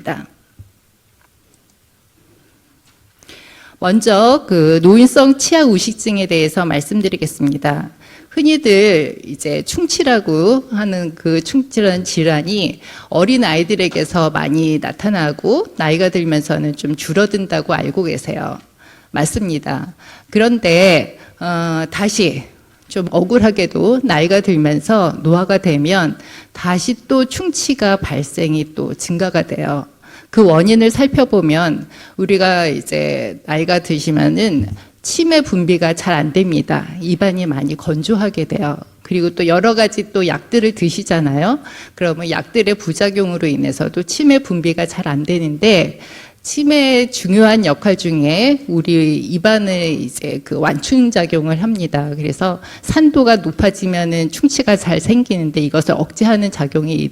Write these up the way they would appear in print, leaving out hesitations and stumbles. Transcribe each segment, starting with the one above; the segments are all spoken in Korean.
하겠습니다. 먼저 그 노인성 치아 우식증에 대해서 말씀드리겠습니다. 흔히들 이제 충치라고 하는 그 충치라는 질환이 어린 아이들에게서 많이 나타나고 나이가 들면서는 좀 줄어든다고 알고 계세요. 맞습니다. 그런데 다시 좀 억울하게도 나이가 들면서 노화가 되면 다시 또 충치가 발생이 또 증가가 돼요. 그 원인을 살펴보면 우리가 이제 나이가 드시면은 치매 분비가 잘 안 됩니다. 입안이 많이 건조하게 돼요. 그리고 또 여러 가지 또 약들을 드시잖아요. 그러면 약들의 부작용으로 인해서도 치매 분비가 잘 안 되는데, 치매의 중요한 역할 중에 우리 입안을 이제 그 완충 작용을 합니다. 그래서 산도가 높아지면은 충치가 잘 생기는데 이것을 억제하는 작용이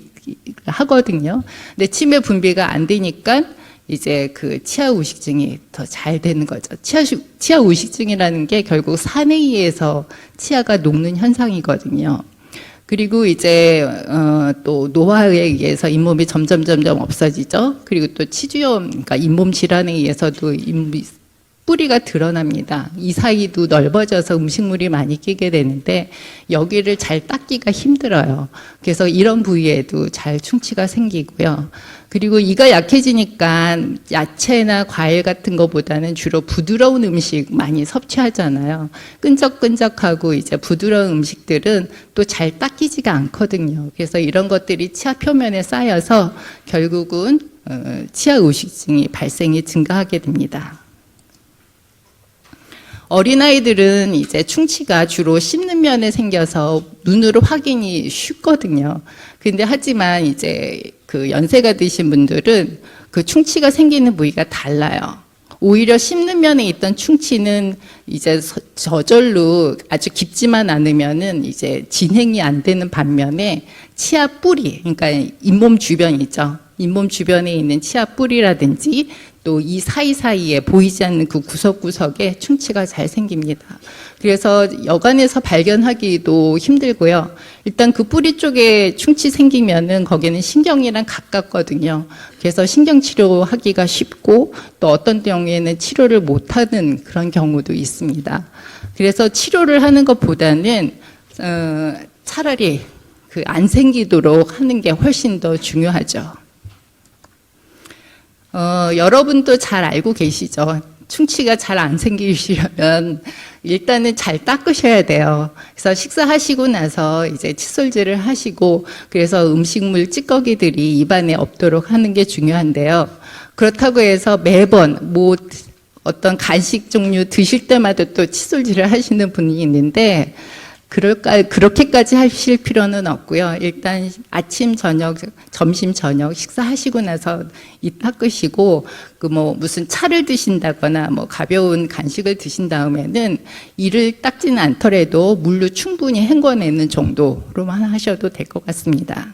하거든요. 근데 치매 분비가 안 되니까 이제 그 치아 우식증이 더 잘 되는 거죠. 치아 우식증이라는 게 결국 산에 의해서 치아가 녹는 현상이거든요. 그리고 이제 또 노화에 의해서 잇몸이 점점 없어지죠. 그리고 또 치주염, 그러니까 잇몸 질환에 의해서도 뿌리가 드러납니다. 이 사이도 넓어져서 음식물이 많이 끼게 되는데 여기를 잘 닦기가 힘들어요. 그래서 이런 부위에도 잘 충치가 생기고요. 그리고 이가 약해지니까 야채나 과일 같은 것보다는 주로 부드러운 음식 많이 섭취하잖아요. 끈적끈적하고 이제 부드러운 음식들은 또 잘 닦이지가 않거든요. 그래서 이런 것들이 치아 표면에 쌓여서 결국은 치아 우식증이 발생이 증가하게 됩니다. 어린아이들은 이제 충치가 주로 씹는 면에 생겨서 눈으로 확인이 쉽거든요. 근데 하지만 이제 그 연세가 드신 분들은 그 충치가 생기는 부위가 달라요. 오히려 씹는 면에 있던 충치는 이제 저절로 아주 깊지만 않으면은 이제 진행이 안 되는 반면에 치아 뿌리, 그러니까 잇몸 주변이죠. 잇몸 주변에 있는 치아 뿌리라든지 또 이 사이사이에 보이지 않는 그 구석구석에 충치가 잘 생깁니다. 그래서 여간에서 발견하기도 힘들고요. 일단 그 뿌리 쪽에 충치 생기면은 거기는 신경이랑 가깝거든요. 그래서 신경치료하기가 쉽고 또 어떤 경우에는 치료를 못하는 그런 경우도 있습니다. 그래서 치료를 하는 것보다는 차라리 그 안 생기도록 하는 게 훨씬 더 중요하죠. 여러분도 잘 알고 계시죠? 충치가 잘 안 생기시려면 일단은 잘 닦으셔야 돼요. 그래서 식사하시고 나서 이제 칫솔질을 하시고, 그래서 음식물 찌꺼기들이 입안에 없도록 하는 게 중요한데요. 그렇다고 해서 매번 뭐 어떤 간식 종류 드실 때마다 또 칫솔질을 하시는 분이 있는데 그렇게까지 하실 필요는 없고요. 일단 아침, 저녁, 점심, 저녁 식사하시고 나서 입 닦으시고, 그 뭐 무슨 차를 드신다거나 뭐 가벼운 간식을 드신 다음에는 이를 닦지는 않더라도 물로 충분히 헹궈내는 정도로만 하셔도 될 것 같습니다.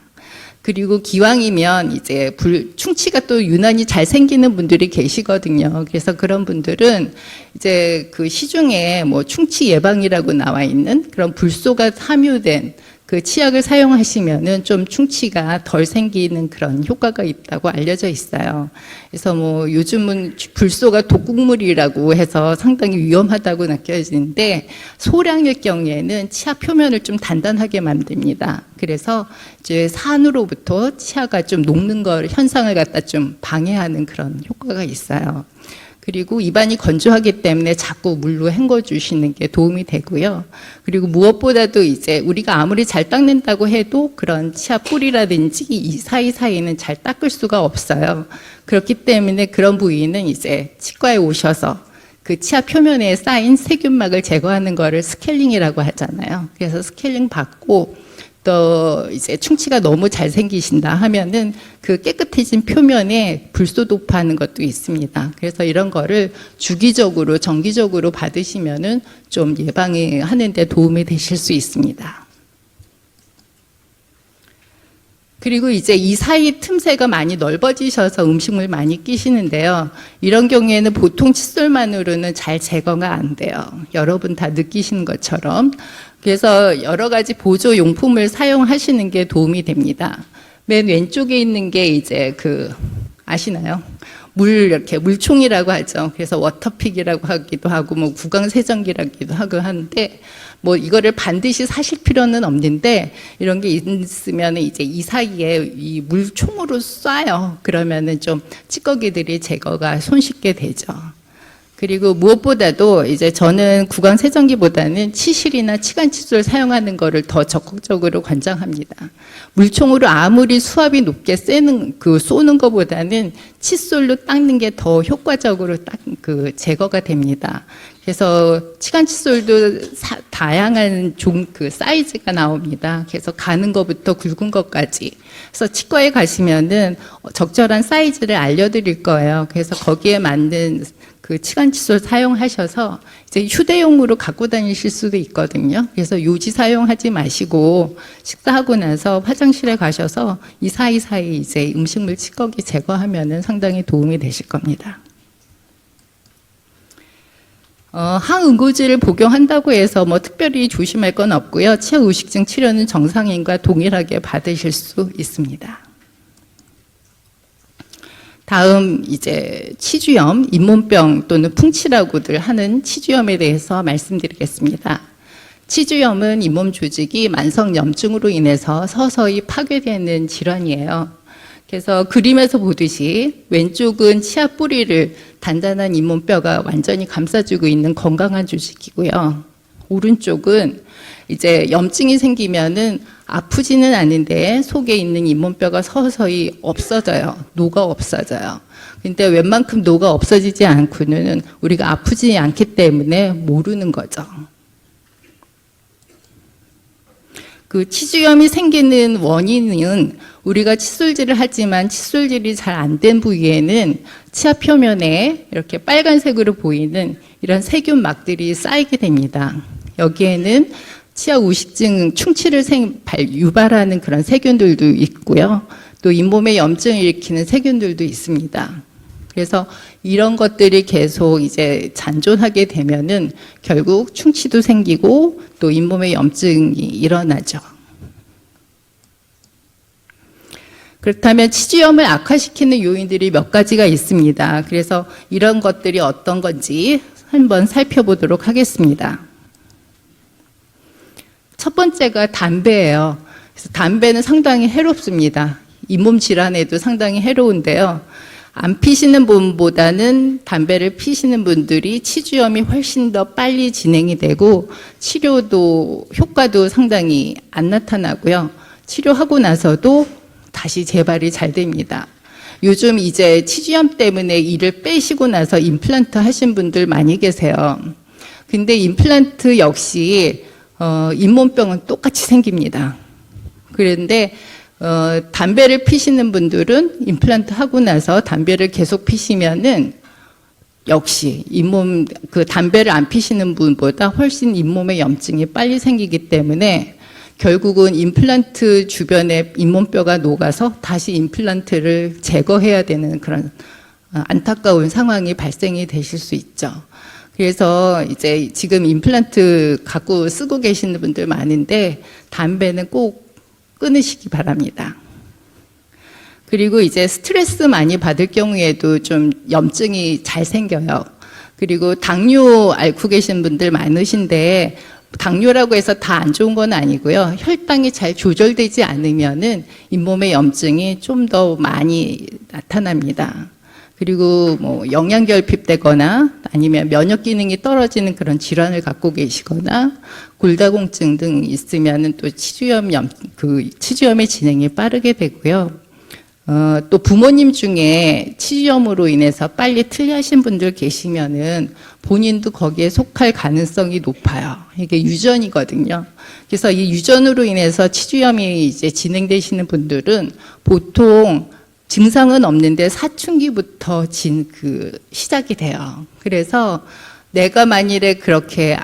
그리고 기왕이면 이제 충치가 또 유난히 잘 생기는 분들이 계시거든요. 그래서 그런 분들은 이제 그 시중에 뭐 충치 예방이라고 나와 있는 그런 불소가 함유된 그 치약을 사용하시면은 좀 충치가 덜 생기는 그런 효과가 있다고 알려져 있어요. 그래서 뭐 요즘은 불소가 독극물이라고 해서 상당히 위험하다고 느껴지는데 소량일 경우에는 치아 표면을 좀 단단하게 만듭니다. 그래서 이제 산으로부터 치아가 좀 녹는 걸 현상을 갖다 좀 방해하는 그런 효과가 있어요. 그리고 입안이 건조하기 때문에 자꾸 물로 헹궈 주시는 게 도움이 되고요. 그리고 무엇보다도 이제 우리가 아무리 잘 닦는다고 해도 그런 치아 뿌리라든지 이 사이사이는 잘 닦을 수가 없어요. 그렇기 때문에 그런 부위는 이제 치과에 오셔서 그 치아 표면에 쌓인 세균막을 제거하는 거를 스케일링이라고 하잖아요. 그래서 스케일링 받고, 또 이제 충치가 너무 잘 생기신다 하면은 그 깨끗해진 표면에 불소 도포하는 것도 있습니다. 그래서 이런 거를 주기적으로 정기적으로 받으시면은 좀 예방하는 데 도움이 되실 수 있습니다. 그리고 이제 이 사이 틈새가 많이 넓어지셔서 음식물 많이 끼시는데요. 이런 경우에는 보통 칫솔만으로는 잘 제거가 안 돼요. 여러분 다 느끼시는 것처럼. 그래서 여러 가지 보조 용품을 사용하시는 게 도움이 됩니다. 맨 왼쪽에 있는 게 이제 그 아시나요? 이렇게 물총이라고 하죠. 그래서 워터픽이라고 하기도 하고, 뭐 구강세정기라기도 하고 하는데, 뭐 이거를 반드시 사실 필요는 없는데, 이런 게 있으면 이제 이 사이에 이 물총으로 쏴요. 그러면은 좀 찌꺼기들이 제거가 손쉽게 되죠. 그리고 무엇보다도 이제 저는 구강 세정기보다는 치실이나 치간 칫솔 사용하는 거를 더 적극적으로 권장합니다. 물총으로 아무리 수압이 높게 쏘는 것보다는 칫솔로 닦는 게 더 효과적으로 제거가 됩니다. 그래서 치간 칫솔도 다양한 사이즈가 나옵니다. 그래서 가는 것부터 굵은 것까지. 그래서 치과에 가시면은 적절한 사이즈를 알려드릴 거예요. 그래서 거기에 맞는 치간 칫솔 사용하셔서 이제 휴대용으로 갖고 다니실 수도 있거든요. 그래서 요지 사용하지 마시고 식사하고 나서 화장실에 가셔서 이 사이사이 이제 음식물 찌꺼기 제거하면은 상당히 도움이 되실 겁니다. 항응고제를 복용한다고 해서 뭐 특별히 조심할 건 없고요. 치아 의식증 치료는 정상인과 동일하게 받으실 수 있습니다. 다음 이제 치주염, 잇몸병 또는 풍치라고들 하는 치주염에 대해서 말씀드리겠습니다. 치주염은 잇몸 조직이 만성 염증으로 인해서 서서히 파괴되는 질환이에요. 그래서 그림에서 보듯이 왼쪽은 치아 뿌리를 단단한 잇몸뼈가 완전히 감싸주고 있는 건강한 조직이고요. 오른쪽은 이제 염증이 생기면은 아프지는 않은데 속에 있는 잇몸뼈가 서서히 없어져요. 녹아 없어져요. 근데 웬만큼 녹아 없어지지 않고는 우리가 아프지 않기 때문에 모르는 거죠. 치주염이 생기는 원인은 우리가 칫솔질을 하지만 칫솔질이 잘 안 된 부위에는 치아 표면에 이렇게 빨간색으로 보이는 이런 세균막들이 쌓이게 됩니다. 여기에는 치아 우식증, 충치를 유발하는 그런 세균들도 있고요. 또 잇몸에 염증을 일으키는 세균들도 있습니다. 그래서 이런 것들이 계속 이제 잔존하게 되면은 결국 충치도 생기고 또 잇몸에 염증이 일어나죠. 그렇다면 치주염을 악화시키는 요인들이 몇 가지가 있습니다. 그래서 이런 것들이 어떤 건지 한번 살펴보도록 하겠습니다. 첫 번째가 담배예요. 그래서 담배는 상당히 해롭습니다. 잇몸 질환에도 상당히 해로운데요. 안 피시는 분보다는 담배를 피시는 분들이 치주염이 훨씬 더 빨리 진행이 되고 치료도 효과도 상당히 안 나타나고요. 치료하고 나서도 다시 재발이 잘 됩니다. 요즘 이제 치주염 때문에 이를 빼시고 나서 임플란트 하신 분들 많이 계세요. 근데 임플란트 역시 잇몸병은 똑같이 생깁니다. 그런데 담배를 피시는 분들은 임플란트 하고 나서 담배를 계속 피시면은 역시 잇몸 담배를 안 피시는 분보다 훨씬 잇몸에 염증이 빨리 생기기 때문에 결국은 임플란트 주변에 잇몸뼈가 녹아서 다시 임플란트를 제거해야 되는 그런 안타까운 상황이 발생이 되실 수 있죠. 그래서 이제 지금 임플란트 갖고 쓰고 계시는 분들 많은데 담배는 꼭 끊으시기 바랍니다. 그리고 이제 스트레스 많이 받을 경우에도 좀 염증이 잘 생겨요. 그리고 당뇨 앓고 계신 분들 많으신데 당뇨라고 해서 다 안 좋은 건 아니고요. 혈당이 잘 조절되지 않으면은 잇몸의 염증이 좀 더 많이 나타납니다. 그리고 뭐 영양결핍되거나 아니면 면역 기능이 떨어지는 그런 질환을 갖고 계시거나 골다공증 등 있으면은 또 치주염의 진행이 빠르게 되고요. 또 부모님 중에 치주염으로 인해서 빨리 틀리하신 분들 계시면은 본인도 거기에 속할 가능성이 높아요. 이게 유전이거든요. 그래서 이 유전으로 인해서 치주염이 이제 진행되시는 분들은 보통 증상은 없는데 사춘기부터 시작이 돼요. 그래서 내가 만일에 그렇게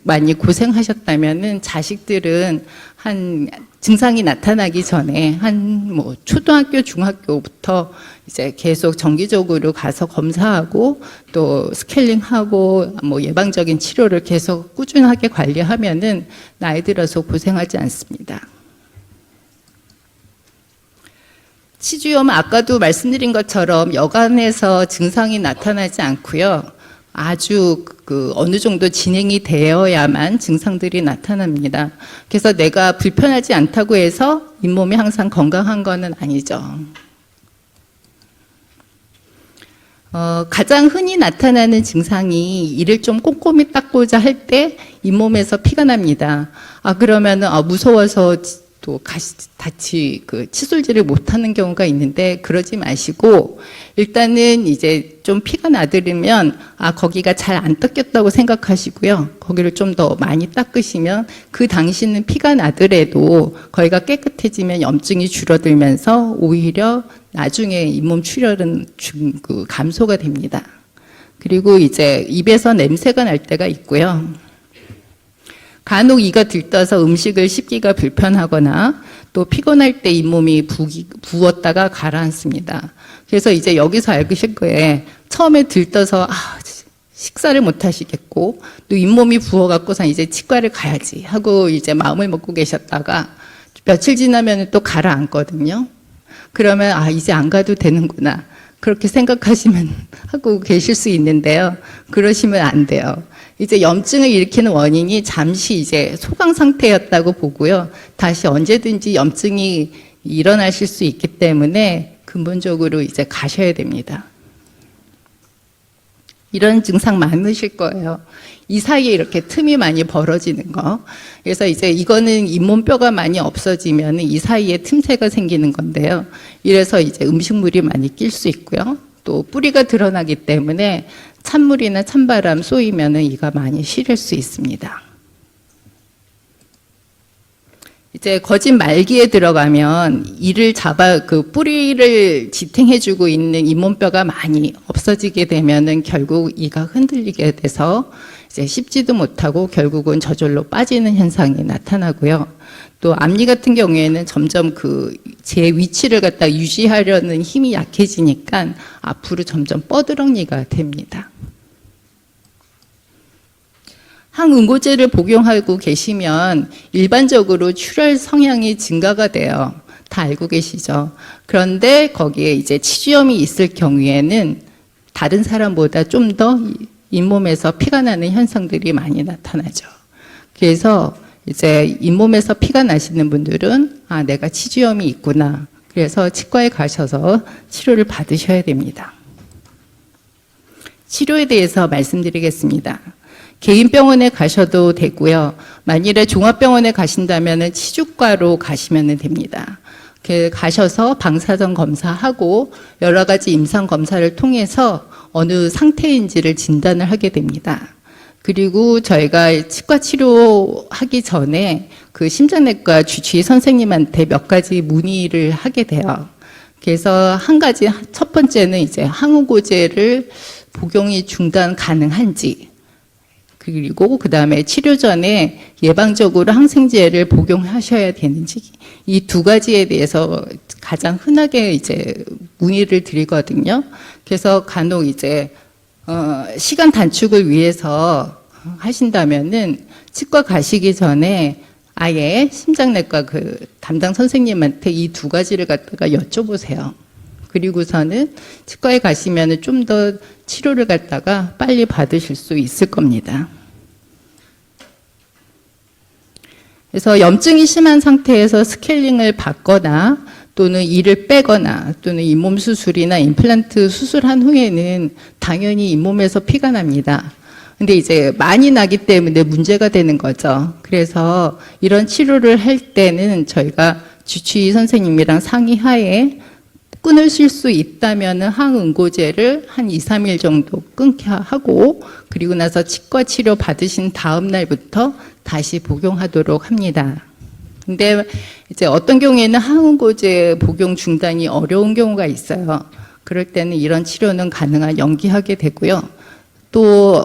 많이 고생하셨다면은 자식들은 증상이 나타나기 전에 뭐 초등학교, 중학교부터 이제 계속 정기적으로 가서 검사하고 또 스케일링하고 뭐 예방적인 치료를 계속 꾸준하게 관리하면은 나이 들어서 고생하지 않습니다. 치주염은 아까도 말씀드린 것처럼 여간에서 증상이 나타나지 않고요. 아주 어느 정도 진행이 되어야만 증상들이 나타납니다. 그래서 내가 불편하지 않다고 해서 잇몸이 항상 건강한 거는 아니죠. 가장 흔히 나타나는 증상이 이를 좀 꼼꼼히 닦고자 할 때 잇몸에서 피가 납니다. 그러면은 무서워서 또 다치 칫솔질을 못하는 경우가 있는데 그러지 마시고 일단은 이제 좀 피가 나들으면 거기가 잘 안 닦였다고 생각하시고요. 거기를 좀 더 많이 닦으시면 그 당시는 피가 나더라도 거기가 깨끗해지면 염증이 줄어들면서 오히려 나중에 잇몸 출혈은 감소가 됩니다. 그리고 이제 입에서 냄새가 날 때가 있고요. 간혹 이가 들떠서 음식을 씹기가 불편하거나 또 피곤할 때 잇몸이 부었다가 가라앉습니다. 그래서 이제 여기서 알으실 거예요. 처음에 들떠서 식사를 못 하시겠고 또 잇몸이 부어갖고서 이제 치과를 가야지 하고 이제 마음을 먹고 계셨다가 며칠 지나면 또 가라앉거든요. 그러면 이제 안 가도 되는구나 그렇게 생각하시면 하고 계실 수 있는데요. 그러시면 안 돼요. 이제 염증을 일으키는 원인이 잠시 이제 소강 상태였다고 보고요. 다시 언제든지 염증이 일어나실 수 있기 때문에 근본적으로 이제 가셔야 됩니다. 이런 증상 많으실 거예요. 이 사이에 이렇게 틈이 많이 벌어지는 거. 그래서 이제 이거는 잇몸뼈가 많이 없어지면 이 사이에 틈새가 생기는 건데요. 이래서 이제 음식물이 많이 낄 수 있고요. 또 뿌리가 드러나기 때문에 찬물이나 찬바람 쏘이면 이가 많이 시릴 수 있습니다. 이제 거짓 말기에 들어가면 이를 잡아 뿌리를 지탱해주고 있는 잇몸뼈가 많이 없어지게 되면은 결국 이가 흔들리게 돼서 이제 씹지도 못하고 결국은 저절로 빠지는 현상이 나타나고요. 또 앞니 같은 경우에는 점점 제 위치를 갖다 유지하려는 힘이 약해지니까 앞으로 점점 뻐드렁니가 됩니다. 항응고제를 복용하고 계시면 일반적으로 출혈 성향이 증가가 돼요. 다 알고 계시죠? 그런데 거기에 이제 치주염이 있을 경우에는 다른 사람보다 좀 더 잇몸에서 피가 나는 현상들이 많이 나타나죠. 그래서 이제 잇몸에서 피가 나시는 분들은 내가 치주염이 있구나. 그래서 치과에 가셔서 치료를 받으셔야 됩니다. 치료에 대해서 말씀드리겠습니다. 개인 병원에 가셔도 되고요. 만일에 종합병원에 가신다면 치주과로 가시면 됩니다. 가셔서 방사선 검사하고 여러 가지 임상 검사를 통해서 어느 상태인지를 진단을 하게 됩니다. 그리고 저희가 치과 치료하기 전에 심장내과 주치의 선생님한테 몇 가지 문의를 하게 돼요. 그래서 한 가지, 첫 번째는 이제 항우고제를 복용이 중단 가능한지, 그리고 그 다음에 치료 전에 예방적으로 항생제를 복용하셔야 되는지, 이 두 가지에 대해서 가장 흔하게 이제 문의를 드리거든요. 그래서 간혹 이제 시간 단축을 위해서 하신다면은 치과 가시기 전에 아예 심장내과 담당 선생님한테 이 두 가지를 갖다가 여쭤보세요. 그리고서는 치과에 가시면은 좀 더 치료를 갖다가 빨리 받으실 수 있을 겁니다. 그래서 염증이 심한 상태에서 스케일링을 받거나 또는 이를 빼거나 또는 잇몸 수술이나 임플란트 수술한 후에는 당연히 잇몸에서 피가 납니다. 근데 이제 많이 나기 때문에 문제가 되는 거죠. 그래서 이런 치료를 할 때는 저희가 주치의 선생님이랑 상의하에 끊으실 수 있다면 항응고제를 한 2, 3일 정도 끊게 하고 그리고 나서 치과 치료 받으신 다음 날부터 다시 복용하도록 합니다. 근데 이제 어떤 경우에는 항응고제 복용 중단이 어려운 경우가 있어요. 그럴 때는 이런 치료는 가능한 연기하게 되고요. 또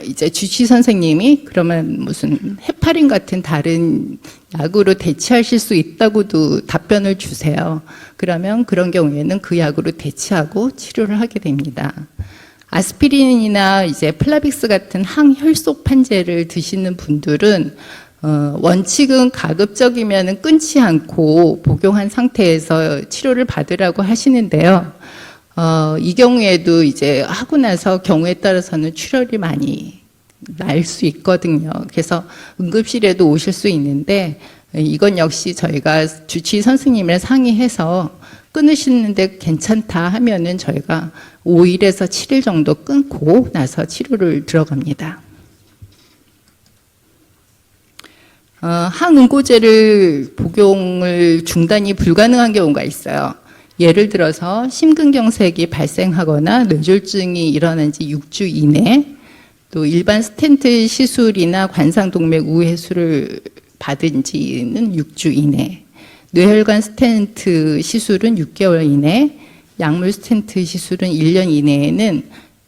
이제 주치의 선생님이 그러면 무슨 헤파린 같은 다른 약으로 대체하실 수 있다고도 답변을 주세요. 그러면 그런 경우에는 그 약으로 대체하고 치료를 하게 됩니다. 아스피린이나 이제 플라빅스 같은 항혈소 판제를 드시는 분들은 원칙은 가급적이면 끊지 않고 복용한 상태에서 치료를 받으라고 하시는데요. 이 경우에도 이제 하고 나서 경우에 따라서는 출혈이 많이 날 수 있거든요. 그래서 응급실에도 오실 수 있는데 이건 역시 저희가 주치의 선생님이랑 상의해서 끊으시는데 괜찮다 하면은 저희가 5일에서 7일 정도 끊고 나서 치료를 들어갑니다. 항응고제를 복용을 중단이 불가능한 경우가 있어요. 예를 들어서 심근경색이 발생하거나 뇌졸중이 일어난 지 6주 이내, 또 일반 스텐트 시술이나 관상동맥 우회수를 받은 지는 6주 이내, 뇌혈관 스텐트 시술은 6개월 이내, 약물 스텐트 시술은 1년 이내에는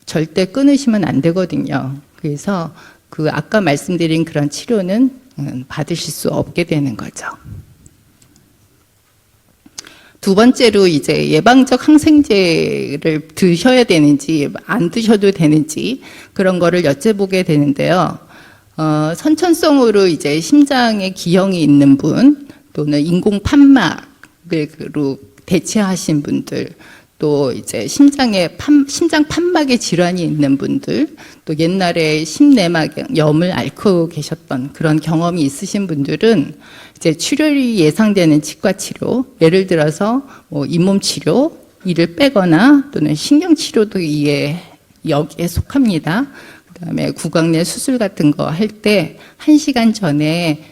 절대 끊으시면 안 되거든요. 그래서 그 아까 말씀드린 그런 치료는 받으실 수 없게 되는 거죠. 두 번째로 이제 예방적 항생제를 드셔야 되는지 안 드셔도 되는지 그런 거를 여쭤보게 되는데요. 선천성으로 이제 심장에 기형이 있는 분 또는 인공 판막으로 대체하신 분들 또 이제 심장 판막에 질환이 있는 분들 또 옛날에 심내막염을 앓고 계셨던 그런 경험이 있으신 분들은 이제 출혈이 예상되는 치과 치료, 예를 들어서 잇몸 치료, 이를 빼거나 또는 신경 치료도 여기에 속합니다. 그다음에 구강내 수술 같은 거 할 때 1시간 전에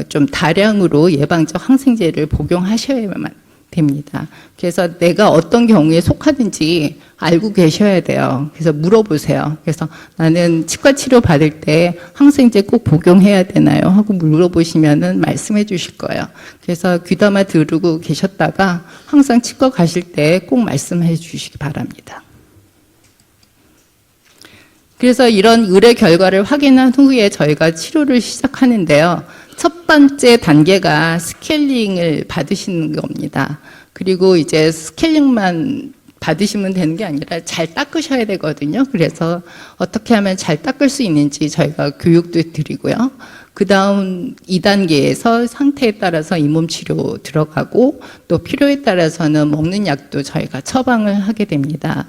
좀 다량으로 예방적 항생제를 복용하셔야만 됩니다. 그래서 내가 어떤 경우에 속하는지 알고 계셔야 돼요. 그래서 물어보세요. 그래서 나는 치과 치료 받을 때 항생제 꼭 복용해야 되나요? 하고 물어보시면은 말씀해 주실 거예요. 그래서 귀담아 들으고 계셨다가 항상 치과 가실 때 꼭 말씀해 주시기 바랍니다. 그래서 이런 의뢰 결과를 확인한 후에 저희가 치료를 시작하는데요. 첫 번째 단계가 스케일링을 받으시는 겁니다. 그리고 이제 스케일링만 받으시면 되는 게 아니라 잘 닦으셔야 되거든요. 그래서 어떻게 하면 잘 닦을 수 있는지 저희가 교육도 드리고요. 그 다음 2단계에서 상태에 따라서 잇몸 치료 들어가고 또 필요에 따라서는 먹는 약도 저희가 처방을 하게 됩니다.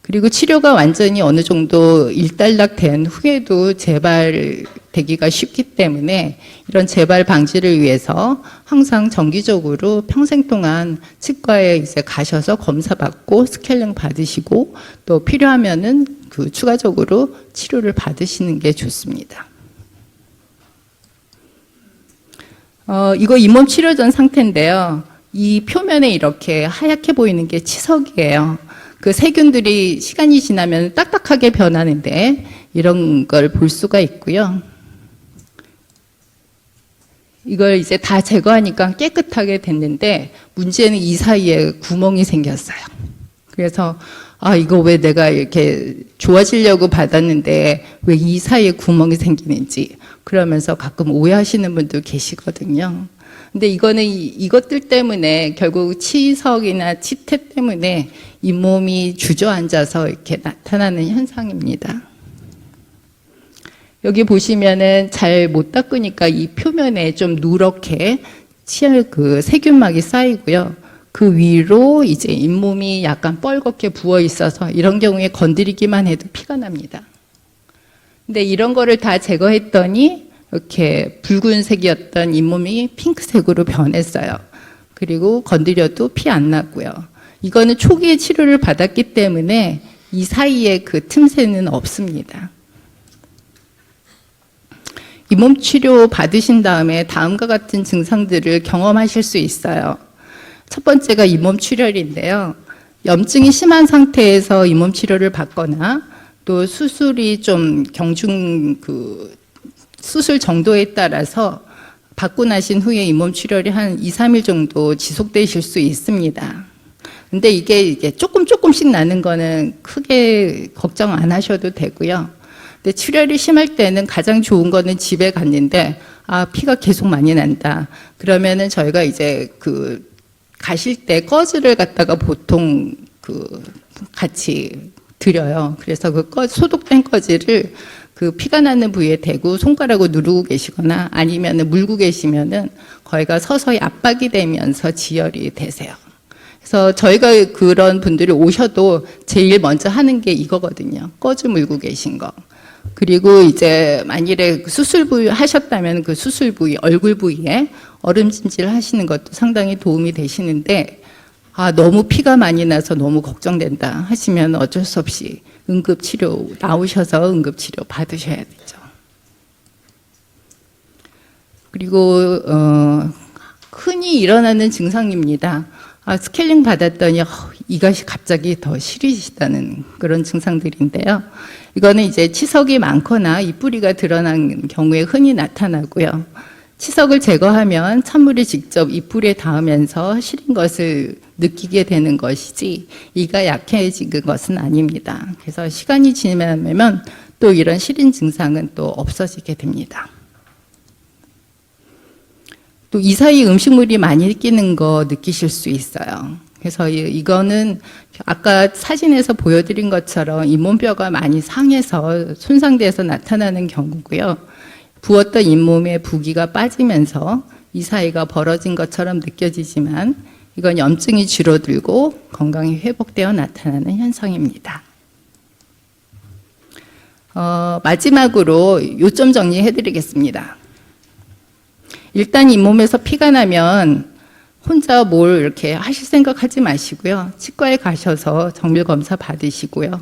그리고 치료가 완전히 어느 정도 일단락된 후에도 재발되기가 쉽기 때문에 이런 재발 방지를 위해서 항상 정기적으로 평생 동안 치과에 이제 가셔서 검사 받고 스케일링 받으시고 또 필요하면은 그 추가적으로 치료를 받으시는 게 좋습니다. 이거 잇몸 치료 전 상태인데요. 이 표면에 이렇게 하얗게 보이는 게 치석이에요. 그 세균들이 시간이 지나면 딱딱하게 변하는데 이런 걸 볼 수가 있고요. 이걸 이제 다 제거하니까 깨끗하게 됐는데 문제는 이 사이에 구멍이 생겼어요. 그래서 이거 왜 내가 이렇게 좋아지려고 받았는데 왜 이 사이에 구멍이 생기는지 그러면서 가끔 오해하시는 분도 계시거든요. 근데 이거는 이것들 때문에 결국 치석이나 치태 때문에 잇몸이 주저앉아서 이렇게 나타나는 현상입니다. 여기 보시면은 잘 못 닦으니까 이 표면에 좀 누렇게 그 세균막이 쌓이고요. 그 위로 이제 잇몸이 약간 뻘겋게 부어 있어서 이런 경우에 건드리기만 해도 피가 납니다. 근데 이런 거를 다 제거했더니 이렇게 붉은색이었던 잇몸이 핑크색으로 변했어요. 그리고 건드려도 피 안 났고요. 이거는 초기에 치료를 받았기 때문에 이 사이에 그 틈새는 없습니다. 잇몸 치료 받으신 다음에 다음과 같은 증상들을 경험하실 수 있어요. 첫 번째가 잇몸 출혈인데요. 염증이 심한 상태에서 잇몸 치료를 받거나 또 수술이 좀 수술 정도에 따라서 받고 나신 후에 잇몸 출혈이 한 2, 3일 정도 지속되실 수 있습니다. 근데 이게 조금씩 나는 거는 크게 걱정 안 하셔도 되고요. 근데 출혈이 심할 때는 가장 좋은 거는 집에 갔는데 피가 계속 많이 난다. 그러면은 저희가 이제 가실 때 꺼즈를 갖다가 보통 같이 드려요. 그래서 소독된 꺼지를 그 피가 나는 부위에 대고 손가락으로 누르고 계시거나 아니면 물고 계시면은 거기가 서서히 압박이 되면서 지혈이 되세요. 그래서 저희가 그런 분들이 오셔도 제일 먼저 하는 게 이거거든요. 꺼주 물고 계신 거. 그리고 이제 만일에 수술 부위 하셨다면 그 수술 부위, 얼굴 부위에 얼음찜질 하시는 것도 상당히 도움이 되시는데, 너무 피가 많이 나서 너무 걱정된다 하시면 어쩔 수 없이 응급치료 나오셔서 응급치료 받으셔야 되죠. 그리고 흔히 일어나는 증상입니다. 스케일링 받았더니 이가 갑자기 더 시리시다는 그런 증상들인데요. 이거는 이제 치석이 많거나 입뿌리가 드러난 경우에 흔히 나타나고요. 치석을 제거하면 찬물이 직접 입뿌리에 닿으면서 시린 것을 느끼게 되는 것이지 이가 약해지는 것은 아닙니다. 그래서 시간이 지나면 또 이런 시린 증상은 또 없어지게 됩니다. 또 이 사이 음식물이 많이 끼는 거 느끼실 수 있어요. 그래서 이거는 아까 사진에서 보여드린 것처럼 잇몸뼈가 많이 상해서 손상돼서 나타나는 경우고요. 부었던 잇몸에 부기가 빠지면서 이 사이가 벌어진 것처럼 느껴지지만 이건 염증이 줄어들고 건강이 회복되어 나타나는 현상입니다. 마지막으로 요점 정리해드리겠습니다. 일단 잇몸에서 피가 나면 혼자 뭘 이렇게 하실 생각하지 마시고요. 치과에 가셔서 정밀 검사 받으시고요.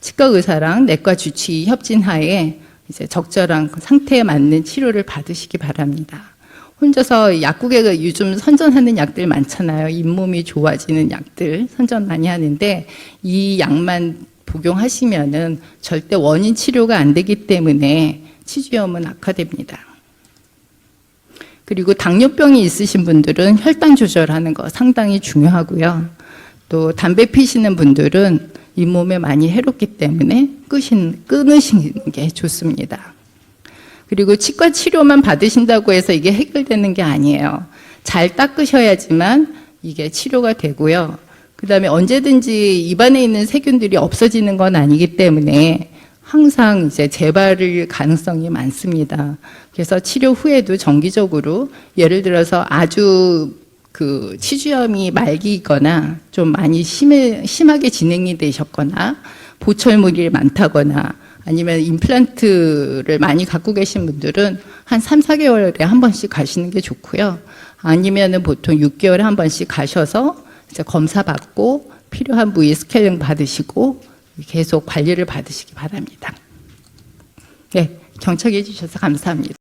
치과 의사랑 내과 주치의 협진하에 이제 적절한 상태에 맞는 치료를 받으시기 바랍니다. 혼자서 약국에 요즘 선전하는 약들 많잖아요. 잇몸이 좋아지는 약들 선전 많이 하는데 이 약만 복용하시면은 절대 원인 치료가 안 되기 때문에 치주염은 악화됩니다. 그리고 당뇨병이 있으신 분들은 혈당 조절하는 거 상당히 중요하고요. 또 담배 피시는 분들은 잇몸에 많이 해롭기 때문에 끊으시는 게 좋습니다. 그리고 치과 치료만 받으신다고 해서 이게 해결되는 게 아니에요. 잘 닦으셔야지만 이게 치료가 되고요. 그 다음에 언제든지 입안에 있는 세균들이 없어지는 건 아니기 때문에 항상 이제 재발일 가능성이 많습니다. 그래서 치료 후에도 정기적으로 예를 들어서 아주 그 치주염이 말기거나 좀 많이 심하게 진행이 되셨거나 보철물이 많다거나 아니면 임플란트를 많이 갖고 계신 분들은 한 3, 4개월에 한 번씩 가시는 게 좋고요. 아니면은 보통 6개월에 한 번씩 가셔서 이제 검사 받고 필요한 부위 스케일링 받으시고 계속 관리를 받으시기 바랍니다. 네, 경청해 주셔서 감사합니다.